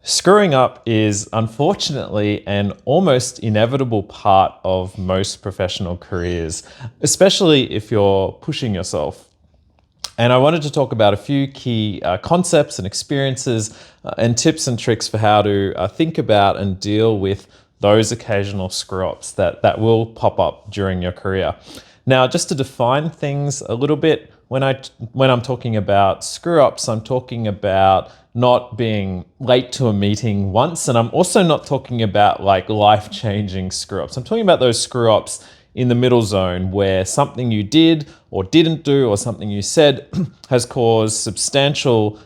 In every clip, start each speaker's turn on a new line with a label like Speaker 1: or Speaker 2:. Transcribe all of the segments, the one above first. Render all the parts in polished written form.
Speaker 1: Screwing up is unfortunately an almost inevitable part of most professional careers, especially if you're pushing yourself. And I wanted to talk about a few key concepts and experiences and tips and tricks for how to think about and deal with those occasional screw-ups that will pop up during your career. Now, just to define things a little bit, when I'm talking about screw-ups, I'm talking about not being late to a meeting once, and I'm also not talking about like life-changing screw-ups. I'm talking about those screw-ups in the middle zone where something you did or didn't do or something you said has caused substantial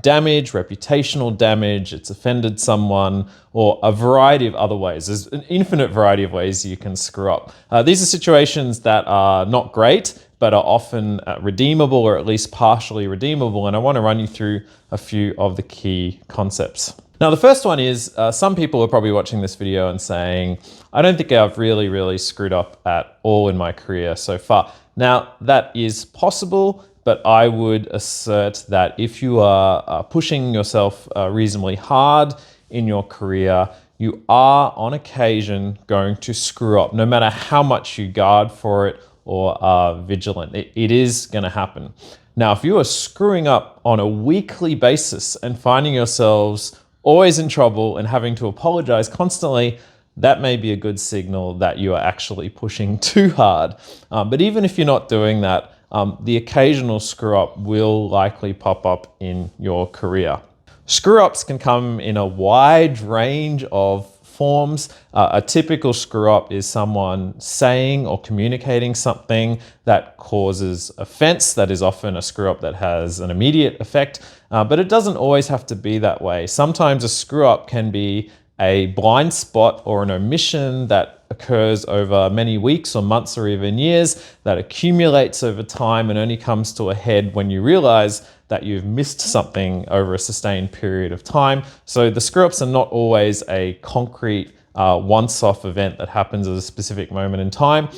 Speaker 1: damage, reputational damage, it's offended someone, or a variety of other ways. There's an infinite variety of ways you can screw up. These are situations that are not great, but are often redeemable or at least partially redeemable. And I want to run you through a few of the key concepts. Now, the first one is some people are probably watching this video and saying, I don't think I've really screwed up at all in my career so far. Now, that is possible, but I would assert that if you are pushing yourself reasonably hard in your career, you are on occasion going to screw up, no matter how much you guard for it or are vigilant. It is going to happen. Now, if you are screwing up on a weekly basis and finding yourselves always in trouble and having to apologize constantly, that may be a good signal that you are actually pushing too hard. But even if you're not doing that, the occasional screw up will likely pop up in your career. Screw ups can come in a wide range of forms. A typical screw up is someone saying or communicating something that causes offense. That is often a screw up that has an immediate effect, but it doesn't always have to be that way. Sometimes a screw up can be a blind spot or an omission that occurs over many weeks or months or even years, that accumulates over time and only comes to a head when you realize that you've missed something over a sustained period of time. So the screw-ups are not always a concrete once-off event that happens at a specific moment in time.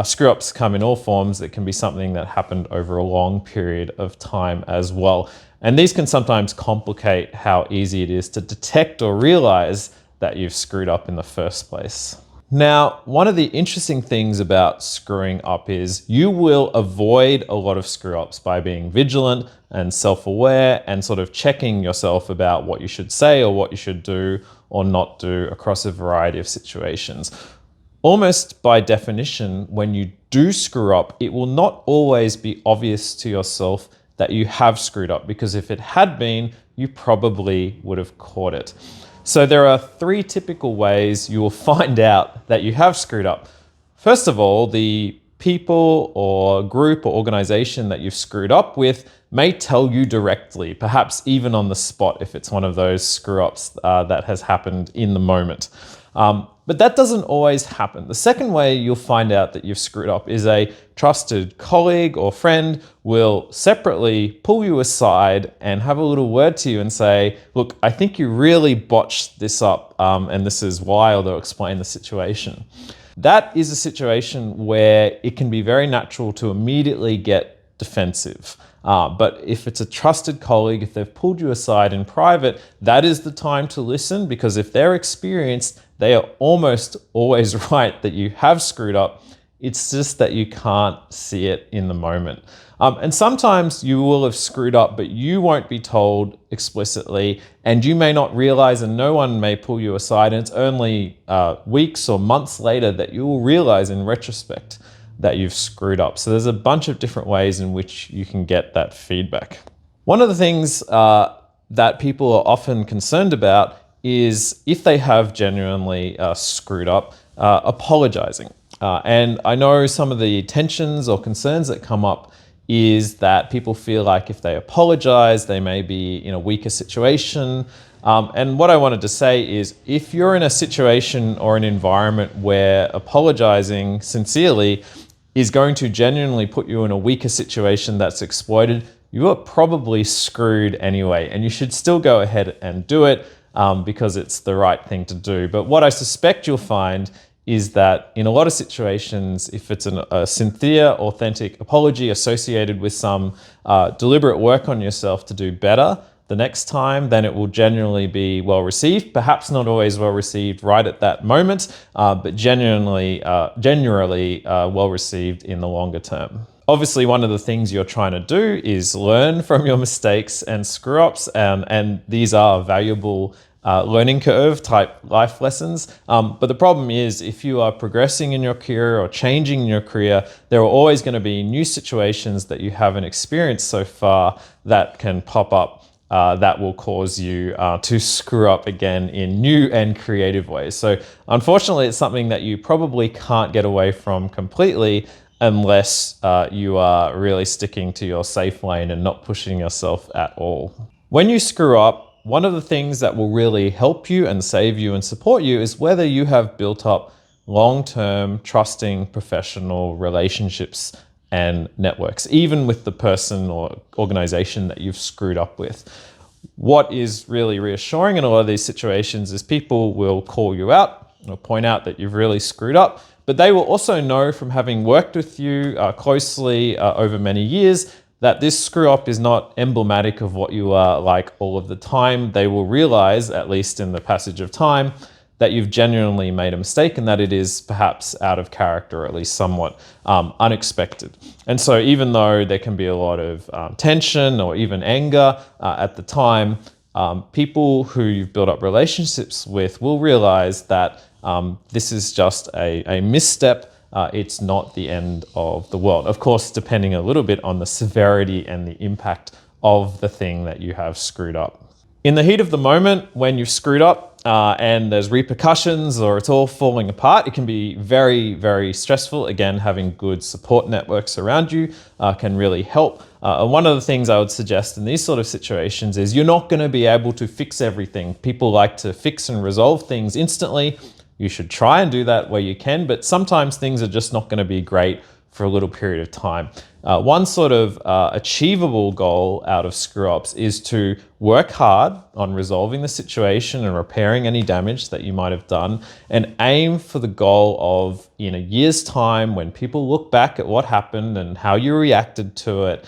Speaker 1: Screw-ups come in all forms. It can be something that happened over a long period of time as well. And these can sometimes complicate how easy it is to detect or realize that you've screwed up in the first place. Now, one of the interesting things about screwing up is you will avoid a lot of screw-ups by being vigilant and self-aware and sort of checking yourself about what you should say or what you should do or not do across a variety of situations. Almost by definition, when you do screw up, it will not always be obvious to yourself that you have screwed up, because if it had been, you probably would have caught it. So there are three typical ways you will find out that you have screwed up. First of all, the people or group or organization that you've screwed up with may tell you directly, perhaps even on the spot if it's one of those screw-ups that has happened in the moment. But that doesn't always happen. The second way you'll find out that you've screwed up is a trusted colleague or friend will separately pull you aside and have a little word to you and say, look, I think you really botched this up and this is why, or they'll explain the situation. That is a situation where it can be very natural to immediately get defensive. But if it's a trusted colleague, if they've pulled you aside in private, that is the time to listen, because if they're experienced, they are almost always right that you have screwed up. It's just that you can't see it in the moment. And sometimes you will have screwed up, but you won't be told explicitly, and you may not realize, and no one may pull you aside, and it's only weeks or months later that you will realize in retrospect that you've screwed up. So there's a bunch of different ways in which you can get that feedback. One of the things that people are often concerned about is if they have genuinely screwed up, apologizing. And I know some of the tensions or concerns that come up is that people feel like if they apologize, they may be in a weaker situation. And what I wanted to say is, if you're in a situation or an environment where apologizing sincerely is going to genuinely put you in a weaker situation that's exploited, you are probably screwed anyway, and you should still go ahead and do it because it's the right thing to do. But what I suspect you'll find is that in a lot of situations, if it's a sincere, authentic apology associated with some deliberate work on yourself to do better, the next time, then it will generally be well received. Perhaps not always well received right at that moment, but generally well received in the longer term. Obviously, one of the things you're trying to do is learn from your mistakes and screw ups, and these are valuable learning curve type life lessons. But the problem is, if you are progressing in your career or changing in your career, there are always going to be new situations that you haven't experienced so far that can pop up that will cause you to screw up again in new and creative ways. So unfortunately, it's something that you probably can't get away from completely unless you are really sticking to your safe lane and not pushing yourself at all. When you screw up, one of the things that will really help you and save you and support you is whether you have built up long-term, trusting, professional relationships and networks, even with the person or organization that you've screwed up with. What is really reassuring in a lot of these situations is people will call you out or point out that you've really screwed up, but they will also know from having worked with you closely over many years that this screw up is not emblematic of what you are like all of the time. They will realize, at least in the passage of time, that you've genuinely made a mistake and that it is perhaps out of character, or at least somewhat unexpected. And so even though there can be a lot of tension or even anger at the time, people who you've built up relationships with will realize that this is just a misstep. It's not the end of the world. Of course, depending a little bit on the severity and the impact of the thing that you have screwed up. In the heat of the moment, when you've screwed up and there's repercussions or it's all falling apart, it can be very, very stressful. Again, having good support networks around you can really help. One of the things I would suggest in these sort of situations is you're not going to be able to fix everything. People like to fix and resolve things instantly. You should try and do that where you can, but sometimes things are just not going to be great for a little period of time. One sort of achievable goal out of screw-ups is to work hard on resolving the situation and repairing any damage that you might have done, and aim for the goal of, in a year's time, when people look back at what happened and how you reacted to it,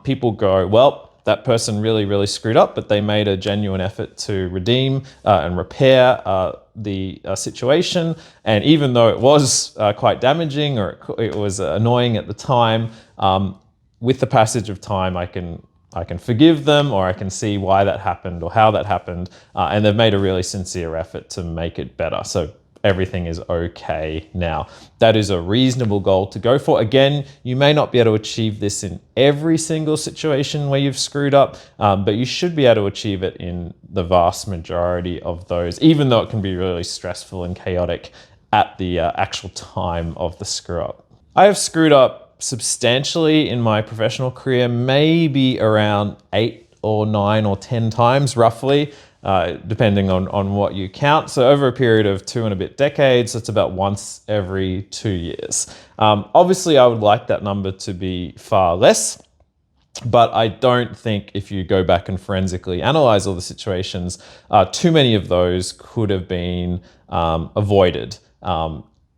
Speaker 1: people go, well, that person really, really screwed up, but they made a genuine effort to redeem and repair the situation. And even though it was quite damaging or it was annoying at the time, with the passage of time, I can forgive them, or I can see why that happened or how that happened, and they've made a really sincere effort to make it better. So everything is okay now. That is a reasonable goal to go for. Again, you may not be able to achieve this in every single situation where you've screwed up, but you should be able to achieve it in the vast majority of those, even though it can be really stressful and chaotic at the actual time of the screw up. I have screwed up substantially in my professional career, maybe around 8 or 9 or 10 times roughly. Depending on what you count. So over a period of 2 and a bit decades, it's about once every 2 years. Obviously, I would like that number to be far less, but I don't think if you go back and forensically analyze all the situations, too many of those could have been avoided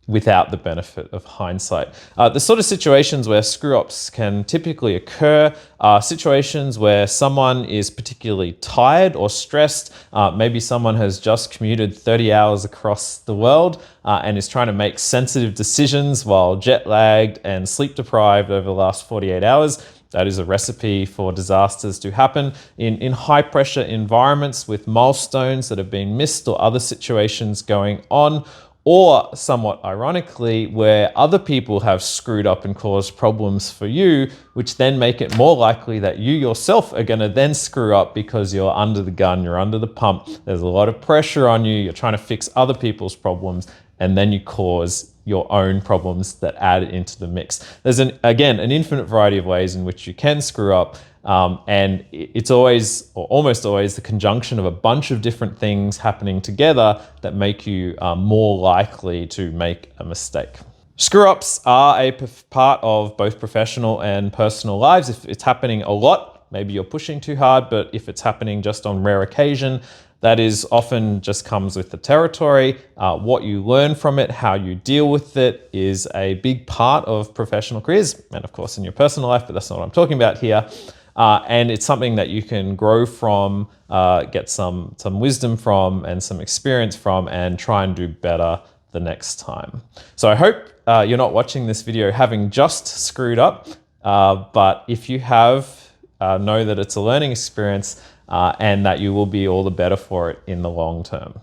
Speaker 1: without the benefit of hindsight. The sort of situations where screw-ups can typically occur are situations where someone is particularly tired or stressed. Maybe someone has just commuted 30 hours across the world and is trying to make sensitive decisions while jet-lagged and sleep-deprived over the last 48 hours. That is a recipe for disasters to happen in high-pressure environments with milestones that have been missed or other situations going on. Or somewhat ironically, where other people have screwed up and caused problems for you, which then make it more likely that you yourself are going to then screw up because you're under the gun, you're under the pump, there's a lot of pressure on you, you're trying to fix other people's problems, and then you cause your own problems that add into the mix. There's, again, an infinite variety of ways in which you can screw up. And it's always, or almost always, the conjunction of a bunch of different things happening together that make you more likely to make a mistake. Screw-ups are a part of both professional and personal lives. If it's happening a lot, maybe you're pushing too hard, but if it's happening just on rare occasion, that is often just comes with the territory. What you learn from it, how you deal with it is a big part of professional careers, and of course in your personal life, but that's not what I'm talking about here. And it's something that you can grow from, get some wisdom from and some experience from, and try and do better the next time. So I hope you're not watching this video having just screwed up, but if you have, know that it's a learning experience and that you will be all the better for it in the long term.